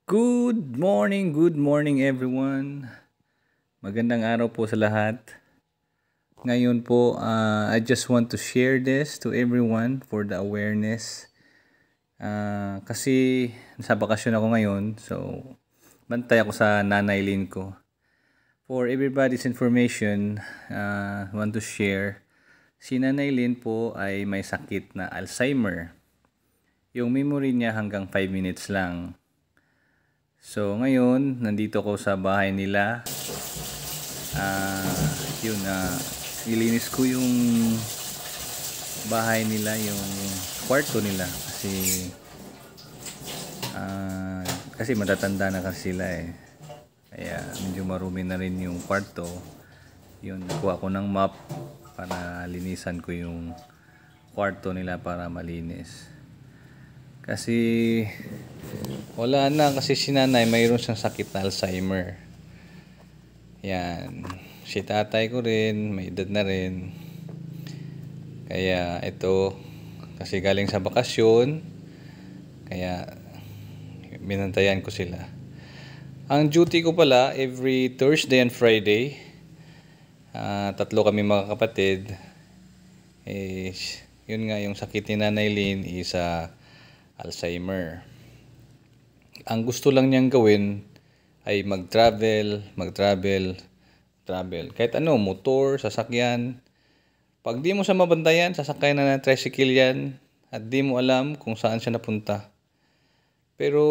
Good morning everyone. Magandang araw po sa lahat. Ngayon po, I just want to share this to everyone for the awareness. Kasi nasa bakasyon ako ngayon, so bantay ako sa nanay Lin ko. For everybody's information, want to share, si Nanay Lin po ay may sakit na Alzheimer. Yung memory niya hanggang 5 minutes lang. So ngayon, nandito ko sa bahay nila. Yun, nilinis ko yung bahay nila, yung kwarto nila. Kasi matatanda na kasi sila eh. Kaya medyo marumi na rin yung kwarto. Yun, nakuha ko ng mop para linisan ko yung kwarto nila para malinis. Kasi wala na, kasi si nanay mayroon siyang sakit na Alzheimer. Yan. Si tatay ko rin, may edad na rin. Kaya ito, kasi galing sa bakasyon, kaya binantayan ko sila. Ang duty ko pala, every Thursday and Friday, tatlo kami mga kapatid. Yun nga, yung sakit ni Nanay Lin is Alzheimer. Ang gusto lang niyang gawin ay mag-travel. Kahit ano, motor, sasakyan. Pag di mo siya mabantayan, sasakay na ng tricycle yan at di mo alam kung saan siya napunta. Pero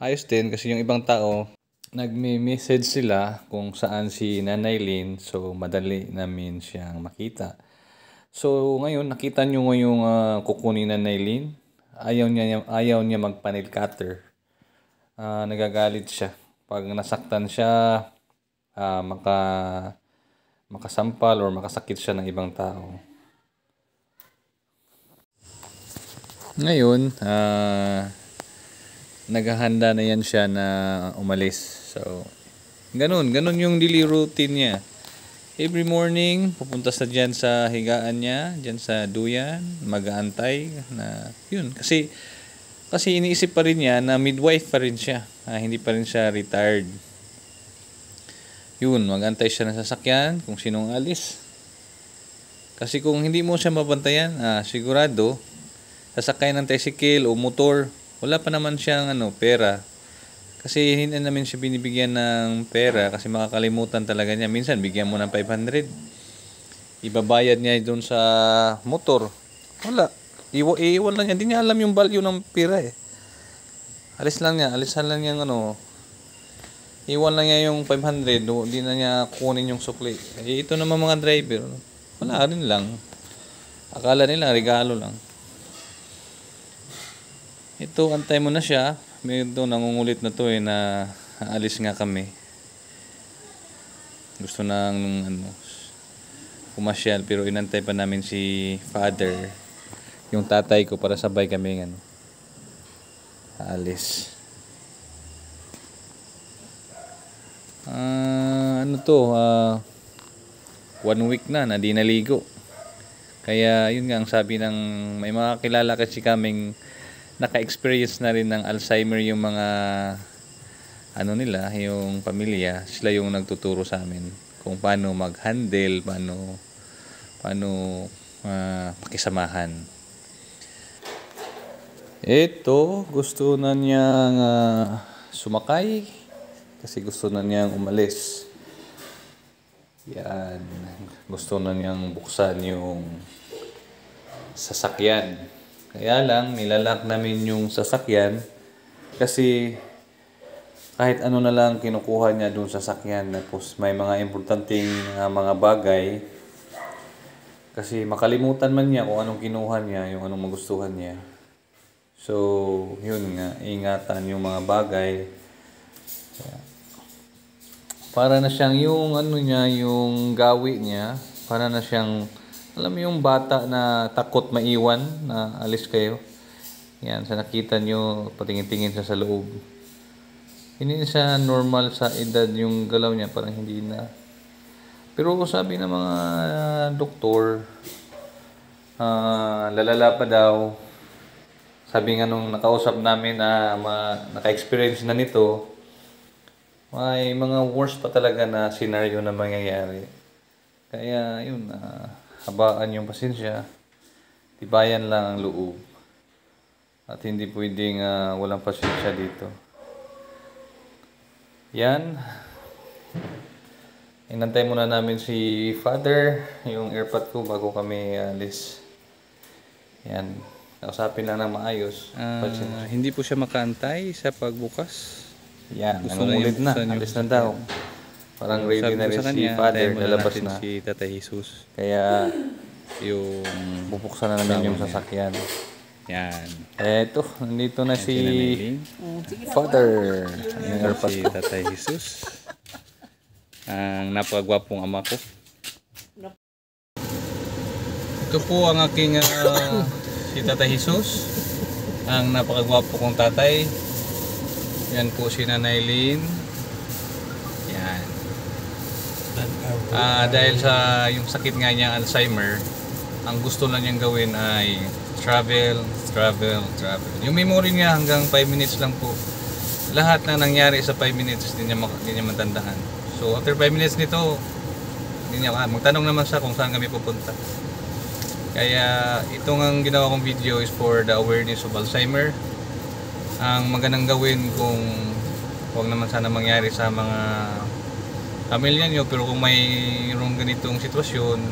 ayos din kasi yung ibang tao, nagme-message sila kung saan si Nanay Lin, so madali namin siyang makita. So ngayon, nakita nyo ngayong kukunin na Nanay Lin. Ayaw niya mag-nail cutter. Nagagalit siya. Pag nasaktan siya, makasampal or makasakit siya ng ibang tao. Ngayon, naghahanda na yan siya na umalis. So, ganun yung daily routine niya. Every morning, pupunta sa dyan sa higaan niya, dyan sa duyan, mag-aantay na yun. Kasi iniisip pa rin niya na midwife pa rin siya. Hindi pa rin siya retired. Yun, mag-aantay siya ng sasakyan kung sinong alis. Kasi kung hindi mo siya mabantayan, sigurado, sasakay ng tricycle o motor, wala pa naman siyang pera. Kasi hindi namin siya binibigyan ng pera kasi makakalimutan talaga niya. Minsan bigyan mo ng 500. Ibabayad niya doon sa motor. Wala. Iwan lang niya. Hindi niya alam yung value ng pera eh. Alisan lang niya iwan lang niya yung 500. Hindi na niya kunin yung sukli. Ito naman mga driver. Wala rin lang. Akala nila regalo lang. Ito, antay mo na siya. Ito, nangungulit na to na aalis nga kami. Gusto nang pumasyal pero inantay pa namin si father, yung tatay ko, para sabay kami aalis. 1 week na di naligo. Kaya yun nga ang sabi ng may mga kilala kasi kaming naka-experience na rin ng Alzheimer, yung mga nila, yung pamilya, sila yung nagtuturo sa amin kung paano mag-handle, paano pakisamahan. Ito, gusto na niyang sumakay kasi gusto na niyang umalis. Yan, gusto na niyang buksan yung sasakyan. Kaya lang, nilalak namin yung sasakyan kasi kahit ano na lang kinukuha niya doon sa sasakyan. Tapos may mga importanteng mga bagay kasi makalimutan man niya kung anong kinuha niya, yung anong magustuhan niya. So, yun nga, ingatan yung mga bagay. Para na siyang yung yung gawi niya, para na siyang, alam mo yung bata na takot maiwan, na alis kayo. Yan, sa nakita nyo, patingin-tingin siya sa loob. Hindi siya normal sa edad yung galaw niya, parang hindi na. Pero sabi ng mga doktor, lalala pa daw sabi nga nung nakausap namin na naka-experience na nito, may mga worst pa talaga na scenario na mangyayari. Kaya yun, habaan yung pasensya, tibayan lang ang loob. At hindi pwedeng walang pasensya dito. Yan. Inantay muna namin si Father, yung airpod ko bago kami alis. Yan. Kausapin lang ng maayos. Hindi po siya makaantay sa pagbukas. Yan, Gusto na nangungulit na. yung Alis na daw. Parang ready Sabi na ko rin sa si kanya, Father, antayin muna lalabas natin na. si Tatay Jesus. Kaya Yung bubuksan na namin yung sasakyan. yan. Eto, nandito na si Nanailing. Father. Yung Yan airpod si ko. Tatay Jesus. Ang napakagwapong ama ko. Ito po ang aking si Tatay Jesus. Ang napakagwapo kong tatay. Yan po si Nanay Lynn. Yan. Dahil sa yung sakit nga niya Alzheimer, ang gusto na niyang gawin ay travel. Yung memory niya hanggang 5 minutes lang po. Lahat na nangyari sa 5 minutes hindi niya matandaan. So after 5 minutes nito, hindi niya magtanong naman siya kung saan kami pupunta. Kaya itong ang ginawa kong video is for the awareness of Alzheimer. Ang magandang gawin kung huwag naman sana mangyari sa mga pamilya nyo, pero kung mayroong ganitong sitwasyon,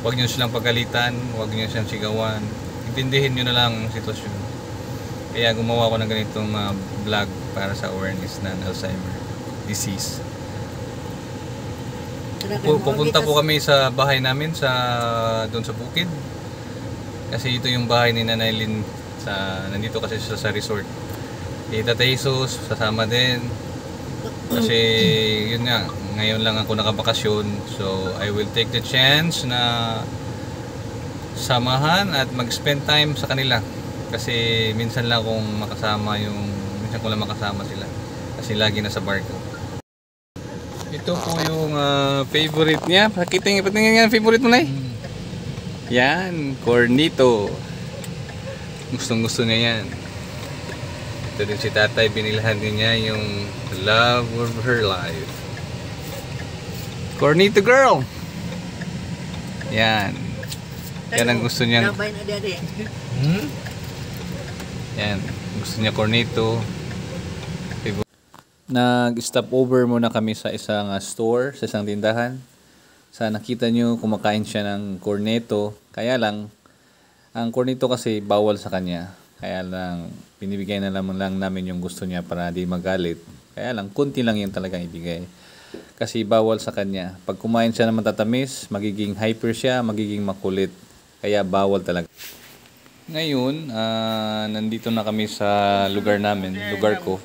huwag nyo silang pagalitan, huwag nyo silang sigawan, intindihin nyo na lang ang sitwasyon. Kaya gumawa ko ng ganitong vlog para sa awareness ng Alzheimer disease. Pupunta po kami sa bahay namin doon sa bukid. Kasi ito yung bahay ni Nanay Lynn, nandito kasi siya sa resort. Tatay Jesus sasama din. Kasi yun nga, ngayon lang ako nakabakasyon. So I will take the chance na samahan at mag-spend time sa kanila. Kasi minsan lang minsan ko lang makasama sila. Kasi lagi nasa barko. Ito po yung favorite niya. Patingin nga ang favorite mo, Nay. Yan, cornito. Gustong-gusto niya yan. Ito din si Tatay, binilhan din niya yung love of her life. Cornito girl! Yan. Yan ang gusto niya. Yan, gusto niya cornito. Nag-stop over muna kami sa isang store, sa isang tindahan. Sa nakita nyo, kumakain siya ng cornetto. Kaya lang, ang cornetto kasi bawal sa kanya. Kaya lang, binibigay na lang namin yung gusto niya para di magalit. Kaya lang, kunti lang yung talagang ibigay. Kasi bawal sa kanya. Pag kumain siya ng matatamis, magiging hyper siya, magiging makulit. Kaya bawal talaga. Ngayon, nandito na kami sa lugar namin, lugar ko.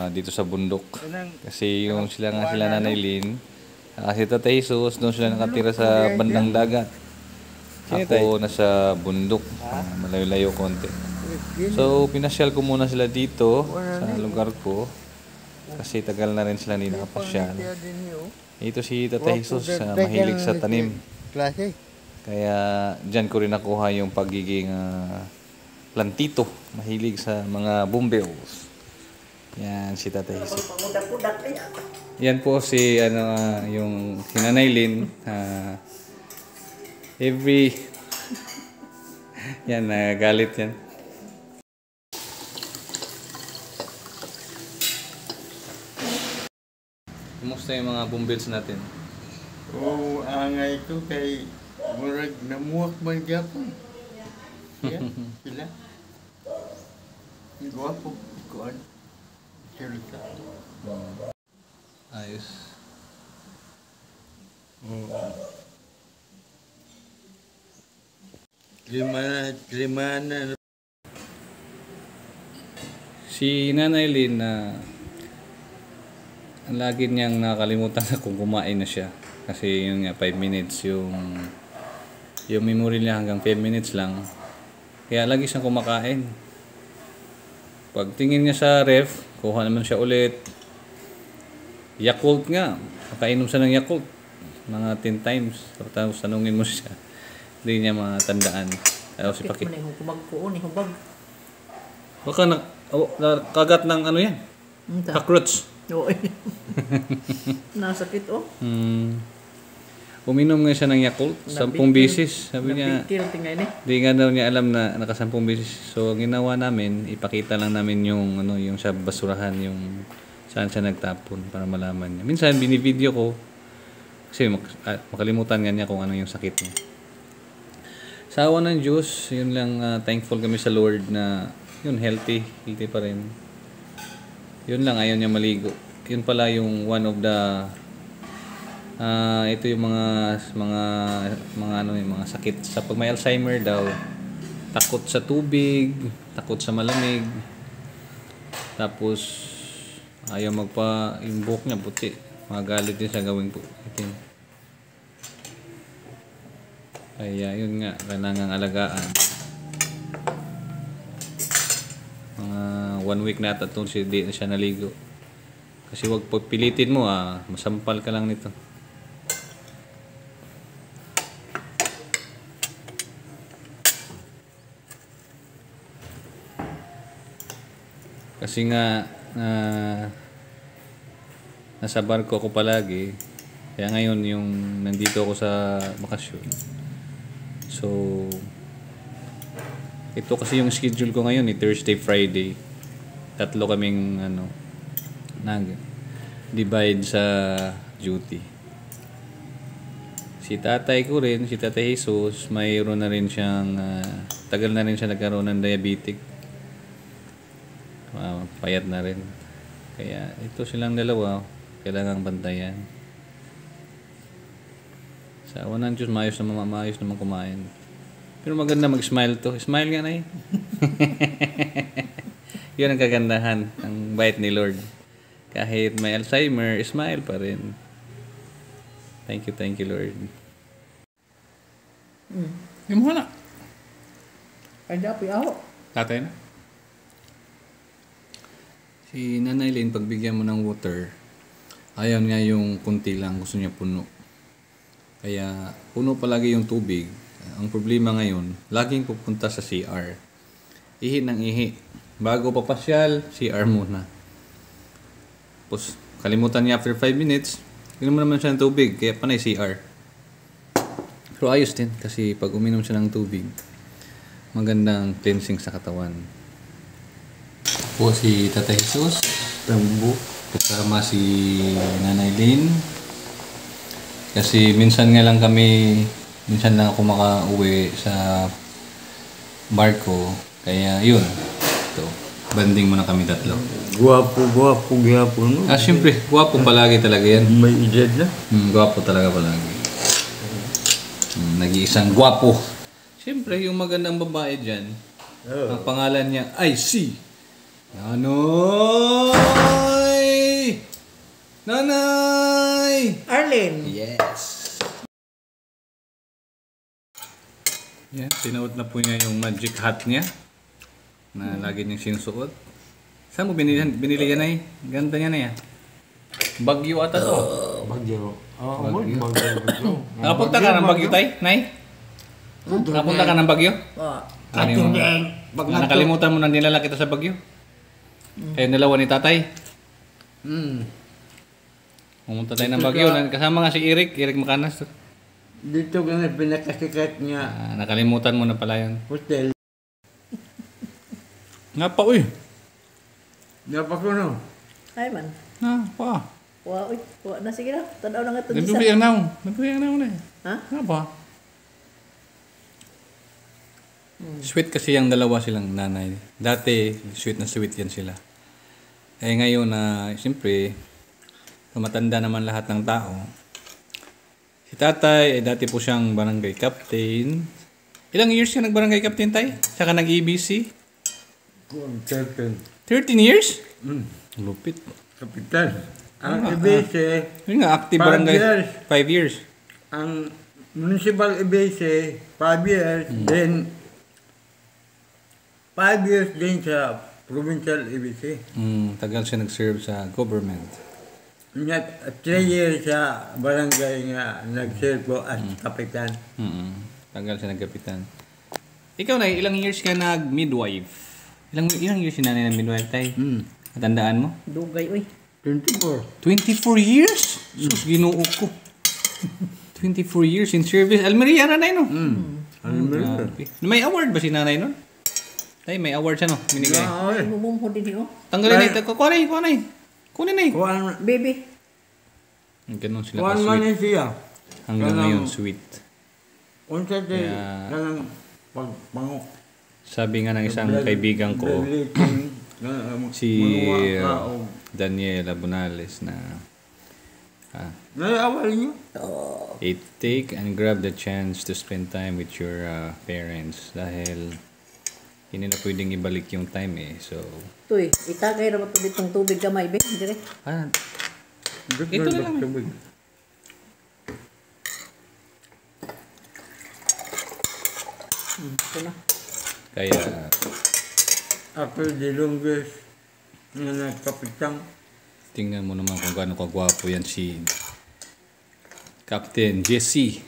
Dito sa bundok. Kasi sila Nanay Lynn, si Tatay Jesus, doon sila nakatira sa bandang dagat. Ako nasa bundok, malayo-layo konti. So pinasyal ko muna sila dito sa lugar ko. Kasi tagal na rin sila hindi nakapasyal. Ito si Tatay Jesus, mahilig sa tanim. Kaya dyan ko rin nakuha yung pagiging plantito. Mahilig sa mga bumbeos. Yan si Tatay Jesus. Yan po si yung Nanay Lynn. Yan, nagagalit yan. Kumusta yung mga bumbeos natin? Angay ko kay murag namuwak man gyapon. Yan, sila. Ang gwapo, kuan. Sirta. Ayos. Lima na. Si Nanay Lynn lagi niyang nakalimutan na kung kumain na siya. Kasi yun nga 5 minutes yung memory niya hanggang 5 minutes lang. Kaya lagi siyang kumakain. Pag tingin niya sa ref, kuha naman siya ulit. Yakult nga. Makainom siya ng Yakult. Mga 10 times. Tapos tanungin mo siya. Hindi niya matandaan. Ayaw si Paki. Man yung kumagkuon, hubag. Baka kagat ng ano yan? Cockroach. Oo. Nasakit oh. Uminom nga siya ng Yakult, 10 bisis. Sabi niya, Napikil tingay ni. di nga daw niya alam na naka 10 bisis. So, ang ginawa namin, ipakita lang namin yung, yung sa basurahan, yung saan siya nagtapon para malaman niya. Minsan, binivideo ko, kasi makalimutan nga niya kung ano yung sakit niya. Sa awa ng Diyos, yun lang, thankful kami sa Lord na, yun, healthy pa rin. Yun lang, ayaw niya maligo. Yun pala yung one of the ito yung mga sakit sa pag may Alzheimer daw, takot sa tubig, takot sa malamig, tapos ayaw yung buhok niya puti, magalit din siya gawing itim. Kaya yun nga, kailangang alagaan. Mga 1 week na ito di na siya naligo, kasi wag pilitin mo, masampal ka lang nito. Kasi nga nasa barko ako palagi, kaya ngayon yung nandito ako sa bakasyon. So ito kasi yung schedule ko ngayon, Thursday, Friday. 3 kaming nag-divide sa duty. Si tatay ko rin, si Tatay Jesus, mayroon na rin siyang tagal na rin siya nagkaroon ng diabetic. Payat na rin. Kaya ito silang dalawa, kailangang bantayan. Sa awa ng Diyos, maayos naman kumain. Pero maganda mag-smile to. Smile nga na eh. Yun ang kagandahan, ang bait ni Lord. Kahit may Alzheimer, smile pa rin. Thank you Lord. Yung mo na. Kaya dapat ako. Tatay na. Si Nanay Lynn, pagbigyan mo ng water, ayaw niya yung kunti lang, gusto niya puno. Kaya puno palagi yung tubig. Ang problema ngayon, laging pupunta sa CR. Ihi ng ihi. Bago papasyal, CR muna. Tapos kalimutan niya after 5 minutes, inom mo naman siya ng tubig, kaya panay CR. Pero ayos din, kasi pag uminom siya ng tubig, magandang cleansing sa katawan. Po si Tatay Jesus, Tambo, kasama si Nanay Lynn. Kasi minsan lang ako makauwi sa barko. Kaya yun, ito, banding muna kami 3. Guwapo, no? Siyempre, guwapo palagi talaga yan. May edad na. Guwapo talaga palagi. Nag-iisang guwapo. Siyempre, yung magandang babae dyan, ang pangalan niya ay si Nanay! Arlene. Yes! Yan, sinuot na po niya yung magic hat niya na lagi niyang sinusuot. Saan mo binili yan ay? Ganda niya na yan. Bagyo ata to. Bagyo. Bagyo. Nakapunta ka ng Bagyo, tay? Nay? Nakapunta ka ng Bagyo? Oo. Nakalimutan mo na nilala kita sa Bagyo? Kayo dalawa ni tatay? Pumunta tayo ng Bagyo. Kasama nga si Eric Macanas. Dito ka na pinakasikat niya. Nakalimutan mo na pala yun. Hotel. Nga pa, uy. Napakuno. Ay man. Nga pa. Wa na sige na. Tanaw na nga ito. Nagbuhi ang naong. Na eh. Ha? Nga pa. Sweet kasi yung dalawa silang nanay. Dati, sweet na sweet yan sila. Eh ngayon siyempre, matanda naman lahat ng tao. Si tatay, dati po siyang barangay captain. Ilang years ka nag-barangay captain, tay? Saka nag-EBC? 13 years? Lupit. Kapitan. Ang EBC, Yun nga, active barangay. 5 years. Ang municipal EBC, 5 years. Then, 5 years din sa provincial EBC. Tagal siya nag-serve sa government. 3 years sa barangay nga nag-serve ko as kapitan. Tagal siya nagkapitan. Ikaw na, ilang years ka nag-midwife? Ilang years si nanay nag-midwife tayo? Natandaan mo? Dugay, uy. 24. 24 years? Sus, ginoo ko. 24 years in service. Almeria na no? Grabe. May award ba si nanay nun? Tay, may award siya no? Minigay. Okay. Mumumho din niyo. Tanggalin na ito. Kunin na Kuhan, Baby. Ganun sila kuhan man ka-sweet. siya. Hanggang ngayon, sweet. Unsa di, Kaya- kanang pagpango. Sabi nga ng isang kaibigan ko, si Daniela Bonales na Naiawal niyo? take and grab the chance to spend time with your parents dahil hindi na pwedeng ibalik yung time eh. So, Tuy, itagay ra ba to ditong tubig gamay, be? Dire. Ito na lang. Ito na. Kaya, After the longest nga nagkapitang. tingnan mo naman kung gaano kagwapo yan si Captain Jesse.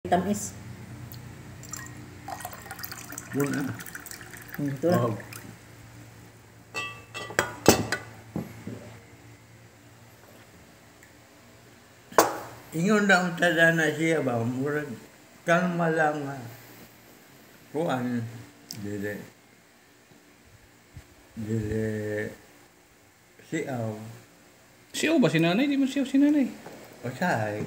Tamis. Muna. Ito na. Oh. Ingon na ang tada na siya ba? Murag kalma lang nga. Kuan. Dili. Siaw. Siya ba si nanay? Di mo siya si nanay. Pasay.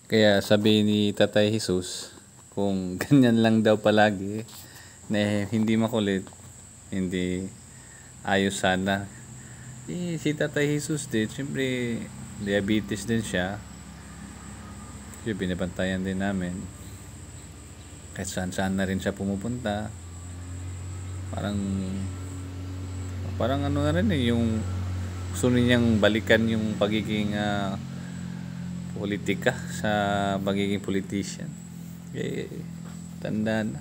Kaya sabi ni Tatay Jesus, kung ganyan lang daw palagi, na hindi makulit, hindi ayos sana. Si Tatay Jesus din, siyempre diabetes din siya. Kaya binabantayan din namin. Kahit saan na rin siya pumupunta. Parang ano na rin yung gusto niyang balikan yung pagiging politika sa pagiging politician. Tanda na.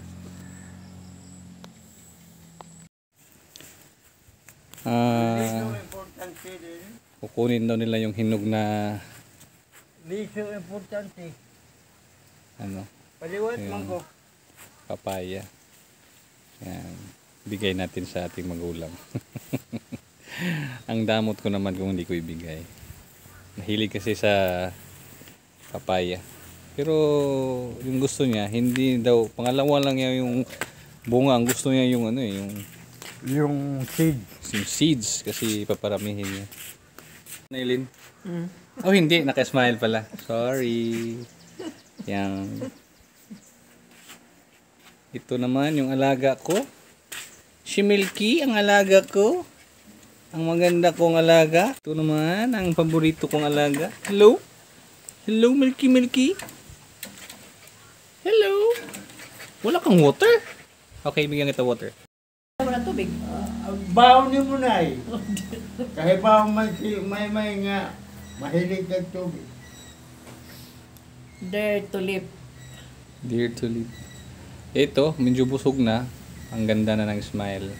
Importante din. Kukunin daw nila yung hinog na Liso importante. Paliwat Ayun. man ko. papaya. Yan. Bigay natin sa ating magulang. Ang damot ko naman kung hindi ko ibigay. Mahilig kasi sa papaya. Pero yung gusto niya, hindi daw, pangalawa lang niya yung bunga. Ang gusto niya yung Yung seed. yung seeds kasi paparamihin niya. Nailin? Mm. Oh, hindi. Naka-smile pala. Sorry. Yang. Ito naman yung alaga ko. Si Milky, ang alaga ko. Ang maganda kong alaga. Ito naman, ang paborito kong alaga. Hello? Hello, Milky Milky? Hello? Wala kang water? Okay, bigyan kita water. Wala tubig. Baon niyo muna eh. Kahit baon may nga mahilig ng tubig. Dare to live. Dear to live. Ito, medyo busog na. Ang ganda na ng smile.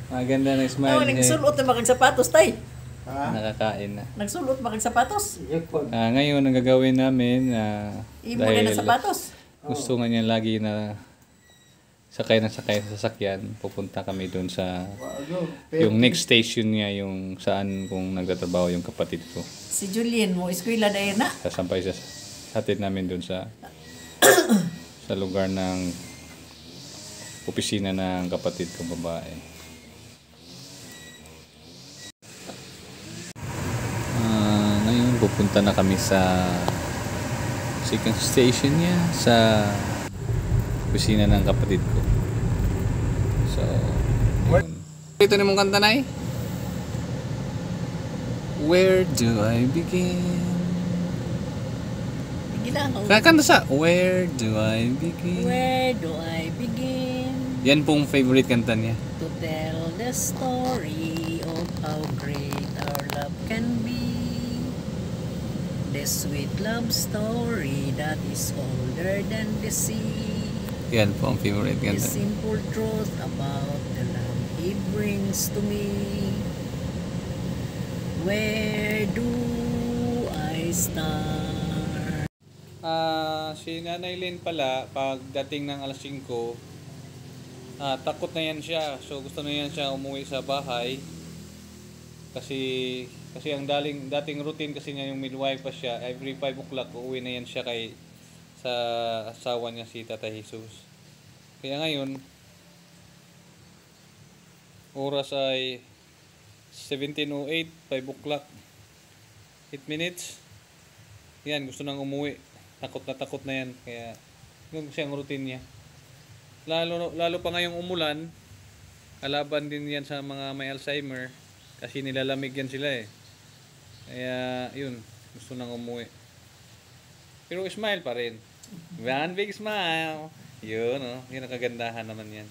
Maganda ng smile niya. Nagsulot na makag sapatos, tay. Ha? Nakakain na. Nagsulot makag sapatos. Yakon. Ngayon, ang gagawin namin, Imo na ng sapatos. gusto nga niya lagi na sakay sa sasakyan, pupunta kami doon sa yung next station niya, yung saan kung nagtatrabaho yung kapatid ko. Si Julien mo, eskwela na yun na. Sasampay sa hatid namin doon sa sa lugar ng opisina ng kapatid kong babae. Ngayon pupunta na kami sa second station niya sa opisina ng kapatid ko. So, yun. Ito na mong kanta na eh. Where do I begin? Ginagaw. Kakanta sa Where do I begin? Where do I begin Yan pong favorite kanta niya. to tell the story of how great our love can be? The sweet love story that is older than the sea. Yan po ang favorite The kanta niya. simple truth about the love he brings to me. Where do I start? Si Nanay Lynn pala, pagdating ng alas 5, takot na yan siya. So gusto na yan siya umuwi sa bahay. Kasi ang dating routine kasi niya yung midwife pa siya, every 5 o'clock uuwi na yan siya sa asawa niya si Tata Jesus. Kaya ngayon, oras ay 17:08, 5 o'clock, 8 minutes. Yan, gusto nang umuwi. Takot na yan. Kaya yun siyang routine niya. Lalo pa ngayong umulan, kalaban din yan sa mga may Alzheimer. Kasi nilalamig yan sila eh. Kaya yun, gusto nang umuwi. Pero smile pa rin. One big smile. Yun, oh. Yun ang kagandahan naman yan.